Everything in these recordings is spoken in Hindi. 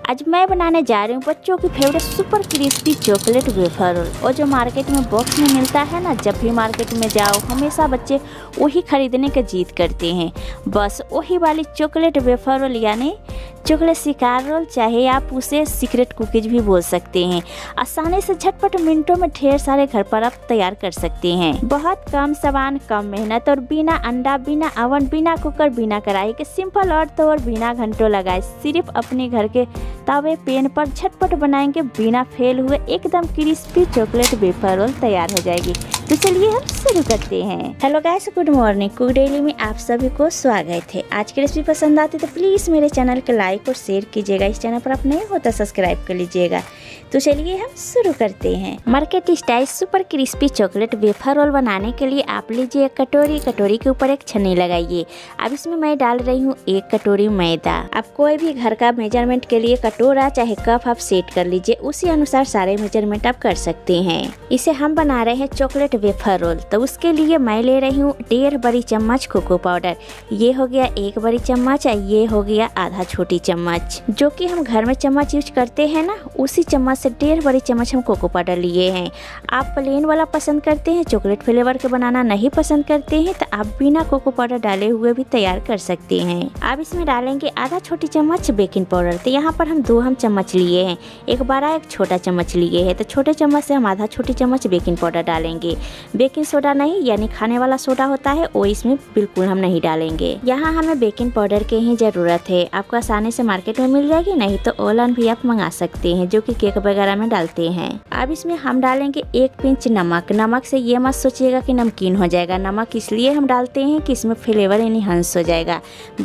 आज मैं बनाने जा रही हूँ बच्चों की favourite super crispy chocolate wafer roll. और जो मार्केट में बॉक्स में मिलता है ना, जब भी मार्केट में जाओ हमेशा बच्चे वही खरीदने की जिद करते हैं। बस वही वाली चॉकलेट वेफर रोल यानी चॉकलेट शिकार रोल, चाहे आप उसे सीक्रेट कुकीज भी बोल सकते हैं। आसानी से झटपट मिनटों में ढेर सारे घर पर आप तैयार कर सकते हैं। बहुत कम सामान, कम मेहनत और बिना अंडा, बिना ओवन, बिना कुकर, बिना कढ़ाई के सिंपल और तो और बिना घंटों लगाए सिर्फ अपने घर के तवे पैन पर झटपट बनाएंगे, बिना फेल हुए एकदम क्रिस्पी चॉकलेट वेफर रोल तैयार हो जाएगी। तो चलिए हम शुरू करते हैं। Hello guys, good morning. Cook daily में आप सभी को स्वागत है। आज की रेसिपी पसंद आती तो प्लीज मेरे चैनल को लाइक और शेयर कीजिएगा। इस चैनल पर आप नए हो तो सब्सक्राइब कर लीजिएगा। तो चलिए हम शुरू करते हैं। Market style super crispy chocolate wafer roll बनाने के लिए आप लीजिए एक कटोरी, कटोरी के ऊपर एक छन्नी लगाइए। अब इसमें मैं डाल रही हूँ 1 कटोरी मैदा। आप कोई भी घर का मेजरमेंट के लिए कटोरा चाहे कप आप सेट कर लीजिए, उसी अनुसार सारे मेजरमेंट आप कर सकते हैं। इसे हम बना रहे हैं चॉकलेट वेफर रोल, तो उसके लिए मैं ले रही हूँ 1.5 बड़ी चम्मच कोको पाउडर। ये हो गया 1 बड़ी चम्मच, ये हो गया आधा छोटी चम्मच। जो कि हम घर में चम्मच यूज करते हैं ना, उसी चम्मच से 1.5 बड़ी चम्मच हम कोको पाउडर लिए हैं। आप प्लेन वाला पसंद करते हैं, चॉकलेट फ्लेवर के बनाना नहीं पसंद करते हैं, तो आप बिना कोको पाउडर डाले हुए भी तैयार कर सकते हैं। अब इसमें डालेंगे आधा छोटी चम्मच बेकिंग पाउडर। तो यहाँ पर हम 2 चम्मच लिए हैं, एक बड़ा एक छोटा चम्मच लिए हैं। तो छोटे चम्मच से हम आधा छोटी चम्मच बेकिंग पाउडर डालेंगे। बेकिंग सोडा नहीं, यानी खाने वाला सोडा होता है, वो इसमें बिल्कुल हम नहीं डालेंगे। यहाँ हमें बेकिंग पाउडर की ही जरूरत है। आपको आसानी से मार्केट में मिल जाएगी, नहीं तो ऑनलाइन भी आप मंगा सकते हैं, जो कि केक वगैरह में डालते हैं। अब इसमें हम डालेंगे 1 पिंच नमक। नमक से ये मत सोचिएगा कि नमकीन हो जाएगा। नमक इसलिए हम डालते हैं कि इसमें फ्लेवर एनहांस हो जाएगा।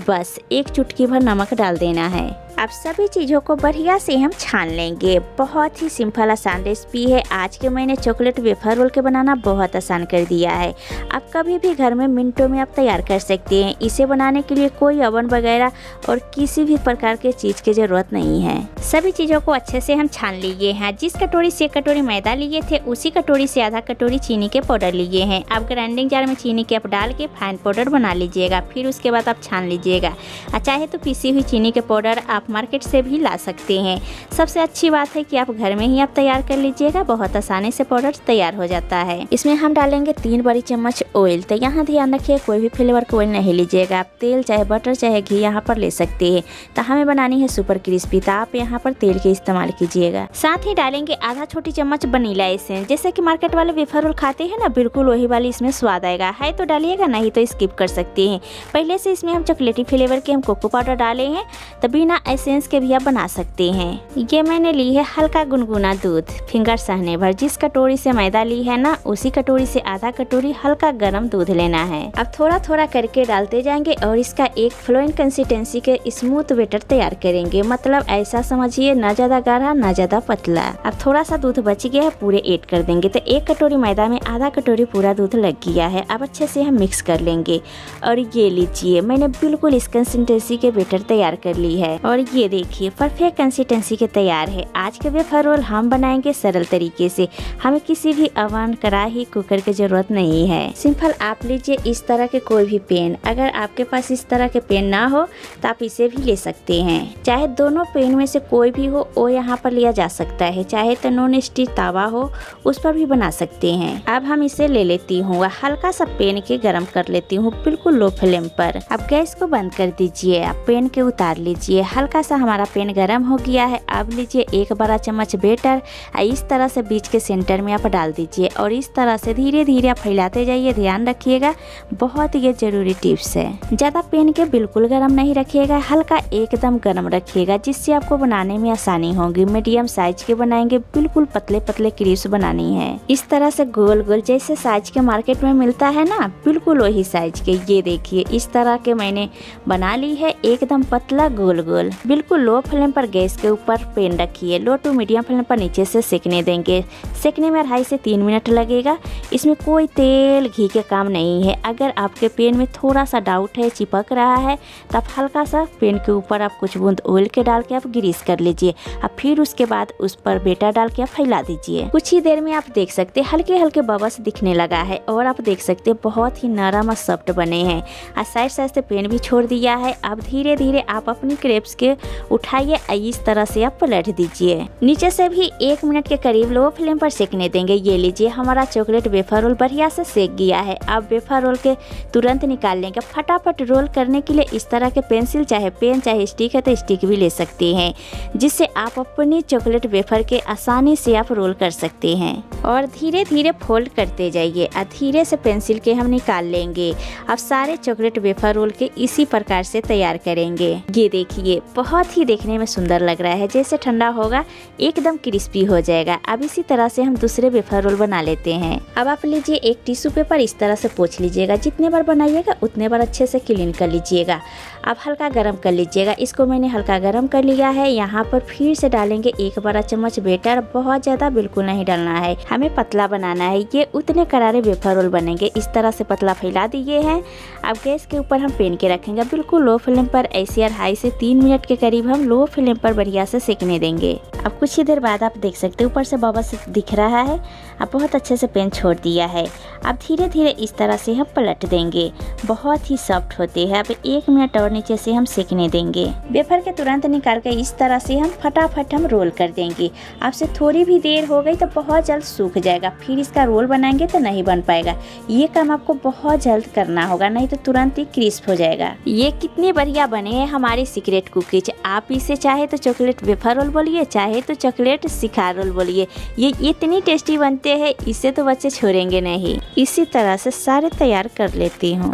बस 1 चुटकी भर नमक डाल देना है। अब सभी चीज़ों को बढ़िया से हम छान लेंगे। बहुत ही सिंपल आसान रेसिपी है। आज के मैंने चॉकलेट वेफर रोल के बनाना बहुत आसान कर दिया है। आप कभी भी घर में मिनटों में आप तैयार कर सकते हैं। इसे बनाने के लिए कोई ओवन वगैरह और किसी भी प्रकार के चीज़ की ज़रूरत नहीं है। सभी चीज़ों को अच्छे से हम छान लिए हैं। जिस कटोरी से 1 कटोरी मैदा लिए थे, उसी कटोरी से आधा कटोरी चीनी के पाउडर लिए हैं। आप ग्राइंडिंग जार में चीनी के आप डाल के फाइन पाउडर बना लीजिएगा। फिर उसके बाद आप छान लीजिएगा। चाहे तो पिसी हुई चीनी के पाउडर आप मार्केट से भी ला सकते हैं। सबसे अच्छी बात है कि आप घर में ही आप तैयार कर लीजिएगा, बहुत आसानी से पाउडर तैयार हो जाता है। इसमें हम डालेंगे 3 बड़ी चम्मच ऑयल। तो यहाँ ध्यान रखिए, कोई भी फ्लेवर का ऑयल नहीं लीजिएगा। आप तेल चाहे बटर चाहे घी यहाँ पर ले सकते हैं। तो हमें बनानी है सुपर क्रिस्पी, तो आप यहाँ पर तेल के इस्तेमाल कीजिएगा। साथ ही डालेंगे आधा छोटी चम्मच वनीला एसेंस। जैसे कि मार्केट वाले वेफर रोल खाते हैं ना, बिल्कुल वही वाली इसमें स्वाद आएगा। है तो डालिएगा, नहीं तो स्किप कर सकते हैं। पहले से इसमें हम चॉकलेटी फ्लेवर के हम कोको पाउडर डाले हैं, तो बिना एसेंस के भी आप बना सकते हैं। ये मैंने ली है हल्का गुनगुना दूध, फिंगर सहने भर। जिस कटोरी से मैदा ली है ना, उसी कटोरी से आधा कटोरी हल्का गर्म दूध लेना है। अब थोड़ा थोड़ा करके डालते जाएंगे और इसका एक फ्लोइंग कंसिस्टेंसी के स्मूथ बैटर तैयार करेंगे। मतलब ऐसा समझिए, ना ज्यादा गाढ़ा ना ज्यादा पतला। अब थोड़ा सा दूध बच गया है, पूरे ऐड कर देंगे। तो 1 कटोरी मैदा में आधा कटोरी पूरा दूध लग गया है। अब अच्छे से हम मिक्स कर लेंगे। और ये लीजिए, मैंने बिल्कुल इस कंसिस्टेंसी के बैटर तैयार कर ली है। और ये देखिए परफेक्ट कंसिस्टेंसी के तैयार है। आज के वेफर रोल हम बनाएंगे सरल तरीके से। हमें किसी भी ओवन, कढ़ाई, कुकर की जरूरत नहीं है। सिंपल आप लीजिए इस तरह के कोई भी पेन। अगर आपके पास इस तरह के पेन ना हो तो आप इसे भी ले सकते हैं। चाहे दोनों पेन में से कोई भी हो, वो यहाँ पर लिया जा सकता है। चाहे तो नॉन स्टिक तावा हो, उस पर भी बना सकते हैं। अब हम इसे ले लेती हूँ, हल्का सा पेन के गर्म कर लेती हूँ, बिल्कुल लो फ्लेम पर। अब गैस को बंद कर दीजिए। आप पेन के उतार लीजिए। हल्का सा हमारा पेन गर्म हो गया है। अब लीजिए 1 बड़ा चम्मच बैटर, इस तरह से बीच के सेंटर में आप डाल दीजिए और इस तरह से धीरे धीरे आप फैलाते जाइए। ध्यान रखिएगा, बहुत ये जरूरी टिप्स है। ज्यादा पेन के बिल्कुल गर्म नहीं रखिएगा, हल्का एकदम गर्म रखिएगा, जिससे आपको बनाने में आसानी होगी। मीडियम साइज के बनाएंगे, बिल्कुल पतले पतले क्रिस्प बनानी है। इस तरह से गोल गोल जैसे साइज के मार्केट में मिलता है ना, बिल्कुल वही साइज के। ये देखिए इस तरह के मैंने बना ली है, एकदम पतला गोल गोल। बिल्कुल लो फ्लेम पर गैस के ऊपर पेन रखिए। लो टू मीडियम फ्लेम पर नीचे से सेकने देंगे। सेकने में 2.5 से 3 मिनट लगेगा। इसमें कोई तेल घी के काम नहीं है। अगर आपके पेन में थोड़ा सा डाउट है, चिपक रहा है, तो आप हल्का सा पेन के ऊपर आप कुछ बूंद ऑयल के डाल के आप ग्रीस कर लीजिए। अब फिर उसके बाद उस पर बेटर डाल के आप फैला दीजिए। कुछ ही देर में आप देख सकते हैं हल्के हल्के बबल्स दिखने लगा है। और आप देख सकते हैं बहुत ही नरम और सॉफ्ट बने हैं। साइड साइड से पेन भी छोड़ दिया है। अब धीरे धीरे आप अपनी क्रेप्स के लीजिए, उठाइए, इस तरह से आप पलट दीजिए। नीचे से भी 1 मिनट के करीब लो फ्लेम पर सेकने देंगे। ये लीजिए हमारा चॉकलेट वेफर रोल बढ़िया से सेक गया है। अब वेफर रोल के तुरंत निकाल लेंगे। फटाफट रोल करने के लिए इस तरह के पेंसिल, चाहे पेन, चाहे स्टिक है तो स्टिक भी ले सकते हैं, जिससे आप अपनी चॉकलेट वेफर के आसानी से आप रोल कर सकते हैं। और धीरे धीरे फोल्ड करते जाइए और धीरे से पेंसिल के हम निकाल लेंगे। अब सारे चॉकलेट वेफर रोल के इसी प्रकार से तैयार करेंगे। ये देखिए बहुत ही देखने में सुंदर लग रहा है। जैसे ठंडा होगा एकदम क्रिस्पी हो जाएगा। अब इसी तरह से हम दूसरे वेफर रोल बना लेते हैं। अब आप लीजिए एक टिश्यू पेपर, इस तरह से पोंछ लीजिएगा। जितने बार बनाइएगा उतने बार अच्छे से क्लीन कर लीजिएगा। अब हल्का गरम कर लीजिएगा। इसको मैंने हल्का गरम कर लिया है। यहाँ पर फिर से डालेंगे 1 बड़ा चम्मच बेटर। बहुत ज़्यादा बिल्कुल नहीं डालना है, हमें पतला बनाना है। ये उतने करारे वेफर रोल बनेंगे। इस तरह से पतला फैला दिए हैं। अब गैस के ऊपर हम पेन के रखेंगे बिल्कुल लो फ्लेम पर। ऐसे 2.5 से 3 मिनट के करीब हम लो फ्लेम पर बढ़िया से सेकने देंगे। अब कुछ ही देर बाद आप देख सकते हैं ऊपर से बबल्स दिख रहा है। अब बहुत अच्छे से पेन छोड़ दिया है। अब धीरे धीरे इस तरह से हम पलट देंगे। बहुत ही सॉफ्ट होते हैं। अब 1 मिनट और नीचे से हम सेकने देंगे। वेफर के तुरंत निकाल कर इस तरह से हम फटाफट हम रोल कर देंगे। आपसे थोड़ी भी देर हो गई तो बहुत जल्द सूख जाएगा। फिर इसका रोल बनाएंगे तो नहीं बन पाएगा। ये काम आपको बहुत जल्द करना होगा, नहीं तो तुरंत ही क्रिस्प हो जाएगा। ये कितने बढ़िया बने हैं हमारे सीक्रेट कुकीज। आप इसे चाहे तो चॉकलेट वेफर रोल बोलिए, चाहे तो चॉकलेट शिखार रोल बोलिए, ये इतनी टेस्टी बनते हैं, इसे तो बच्चे छोड़ेंगे नहीं। इसी तरह से सारे तैयार कर लेती हूँ।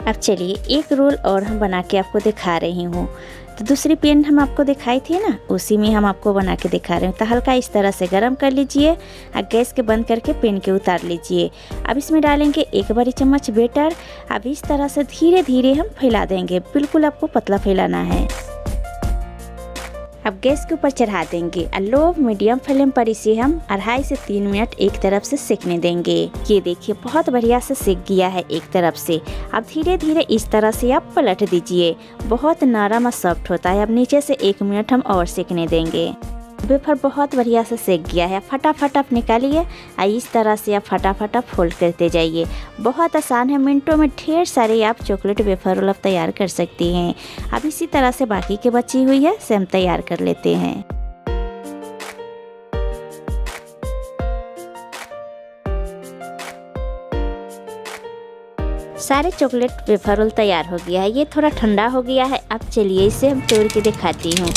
अब चलिए एक रोल और हम बना के आपको दिखा रही हूँ। तो दूसरी पेन हम आपको दिखाई थी ना, उसी में हम आपको बना के दिखा रहे हैं। तो हल्का इस तरह से गरम कर लीजिए और गैस के बंद करके पेन के उतार लीजिए। अब इसमें डालेंगे 1 बड़ी चम्मच बेटर। अब इस तरह से धीरे धीरे हम फैला देंगे। बिल्कुल आपको पतला फैलाना है। अब गैस के ऊपर चढ़ा देंगे और लो मीडियम फ्लेम पर इसे हम 2.5 से 3 मिनट एक तरफ से सेकने देंगे। ये देखिए बहुत बढ़िया से सेक गया है एक तरफ से। अब धीरे धीरे इस तरह से आप पलट दीजिए। बहुत नरम और सॉफ्ट होता है। अब नीचे से 1 मिनट हम और सेकने देंगे। वेफर बहुत बढ़िया से सेक गया है। फटाफट आप निकालिए और इस तरह से आप फटाफट फोल्ड करते जाइए। बहुत आसान है, मिनटों में ढेर सारे आप चॉकलेट वेफर रोल तैयार कर सकती हैं। अब इसी तरह से बाकी के बची हुई है से हम तैयार कर लेते हैं। सारे चॉकलेट वेफर रोल तैयार हो गया है। ये थोड़ा ठंडा हो गया है। अब चलिए इसे हम तोड़ के दिखाती हूँ।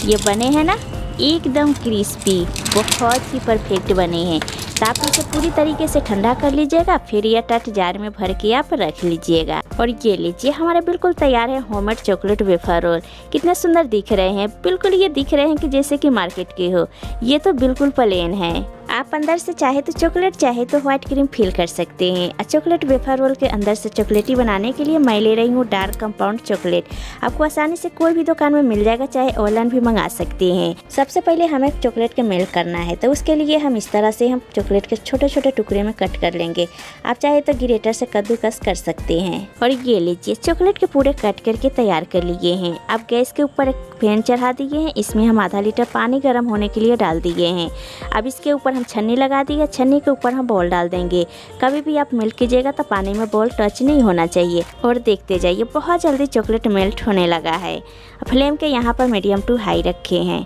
ये बने हैं ना एकदम क्रिस्पी, बहुत ही परफेक्ट बने हैं। तो आप इसे पूरी तरीके से ठंडा कर लीजिएगा। फिर यह टट जार में भर के आप रख लीजिएगा। और ये लीजिए हमारे बिल्कुल तैयार है होममेड चॉकलेट वेफर रोल। कितने सुंदर दिख रहे हैं। बिल्कुल ये दिख रहे हैं कि जैसे कि मार्केट के हो। ये तो बिल्कुल प्लेन है। आप अंदर से चाहे तो चॉकलेट, चाहे तो व्हाइट क्रीम फिल कर सकते हैं। और चॉकलेट वेफर रोल के अंदर से चॉकलेटी बनाने के लिए मैं ले रही हूँ डार्क कंपाउंड चॉकलेट। आपको आसानी से कोई भी दुकान में मिल जाएगा, चाहे ऑनलाइन भी मंगा सकते हैं। सबसे पहले हमें चॉकलेट के मेल्ट करना है, तो उसके लिए हम इस तरह से हम चॉकलेट के छोटे छोटे टुकड़े में कट कर लेंगे। आप चाहे तो ग्रेटर से कद्दूकस कर सकते हैं। और ये लीजिए चॉकलेट के पूरे कट करके तैयार कर लिए हैं। अब गैस के ऊपर एक पैन चढ़ा दिए हैं। इसमें हम आधा लीटर पानी गर्म होने के लिए डाल दिए हैं। अब इसके ऊपर हम छन्नी लगा दी है। छन्नी के ऊपर हम बॉल डाल देंगे। कभी भी आप मेल्ट कीजिएगा तो पानी में बॉल टच नहीं होना चाहिए। और देखते जाइए बहुत जल्दी चॉकलेट मेल्ट होने लगा है। फ्लेम के यहाँ पर मीडियम टू हाई रखे हैं।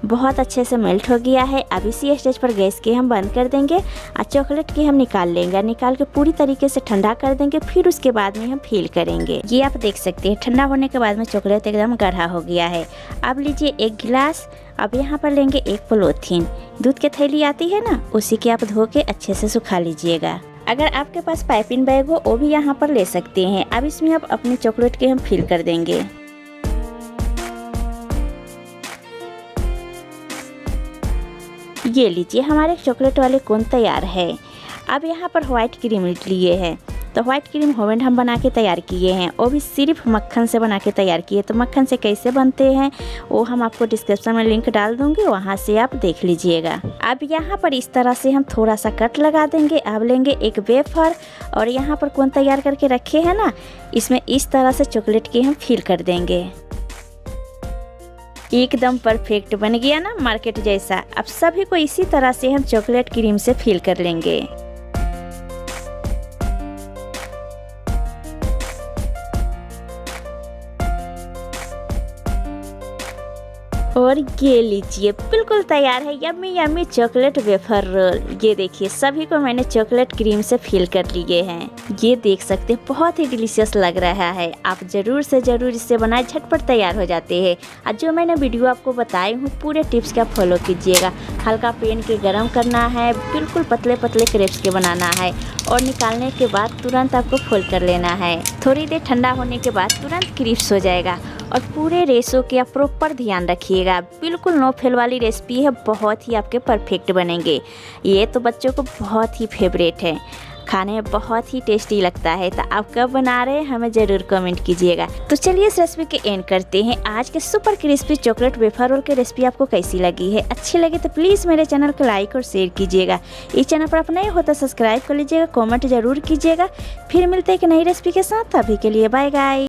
बहुत अच्छे से मेल्ट हो गया है। अब इसी स्टेज पर गैस के हम बंद कर देंगे और चॉकलेट की हम निकाल लेंगे। निकाल के पूरी तरीके से ठंडा कर देंगे। फिर उसके बाद में हम फील करेंगे। ये आप देख सकते हैं ठंडा होने के बाद में चॉकलेट एकदम गाढ़ा हो गया है। अब लीजिए 1 गिलास। अब यहाँ पर लेंगे 1 पॉलीथीन। दूध की थैली आती है ना, उसी के आप धो के अच्छे से सुखा लीजिएगा। अगर आपके पास पाइपिंग बैग हो वो भी यहाँ पर ले सकते हैं। अब इसमें आप अपने चॉकलेट के हम फिल कर देंगे। ये लीजिए हमारे चॉकलेट वाले कोन तैयार है। अब यहाँ पर व्हाइट क्रीम लिए हैं। तो व्हाइट क्रीम होममेड हम बना के तैयार किए हैं, वो भी सिर्फ मक्खन से बना के तैयार किए। तो मक्खन से कैसे बनते हैं वो हम आपको डिस्क्रिप्शन में लिंक डाल दूंगी, वहाँ से आप देख लीजिएगा। अब यहाँ पर इस तरह से हम थोड़ा सा कट लगा देंगे। अब लेंगे एक वेफर और यहाँ पर कोन तैयार करके रखे हैं ना, इसमें इस तरह से चॉकलेट की हम फिल कर देंगे। एकदम परफेक्ट बन गया ना, मार्केट जैसा। अब सभी को इसी तरह से हम चॉकलेट क्रीम से फिल कर लेंगे। और ये लीजिए, बिल्कुल तैयार है yummy yummy chocolate wafer roll. ये देखिए, सभी को मैंने चॉकलेट क्रीम से फिल कर लिए हैं। ये देख सकते हैं, बहुत ही डिलीशियस लग रहा है। आप ज़रूर से ज़रूर इसे बनाए, झटपट तैयार हो जाते हैं। और जो मैंने वीडियो आपको बताई हूँ, पूरे टिप्स का फॉलो कीजिएगा। हल्का पेन के गरम करना है, बिल्कुल पतले पतले क्रेप्स के बनाना है और निकालने के बाद तुरंत आपको फोल्ड कर लेना है। थोड़ी देर ठंडा होने के बाद तुरंत क्रिस्प हो जाएगा। और पूरे रेशो का प्रॉपर ध्यान रखिएगा। बिल्कुल नो फेल वाली रेसिपी है, बहुत ही आपके परफेक्ट बनेंगे। ये तो बच्चों को बहुत ही फेवरेट है, खाने में बहुत ही टेस्टी लगता है। तो आप कब बना रहे हैं हमें ज़रूर कमेंट कीजिएगा। तो चलिए इस रेसिपी के एंड करते हैं। आज के super crispy chocolate wafer roll की रेसिपी आपको कैसी लगी है? अच्छी लगी तो प्लीज़ मेरे चैनल को लाइक और शेयर कीजिएगा। इस चैनल पर आप नए हो तो सब्सक्राइब कर लीजिएगा, कॉमेंट जरूर कीजिएगा। फिर मिलते हैं एक नई रेसिपी के साथ, अभी के लिए बाय गाइस।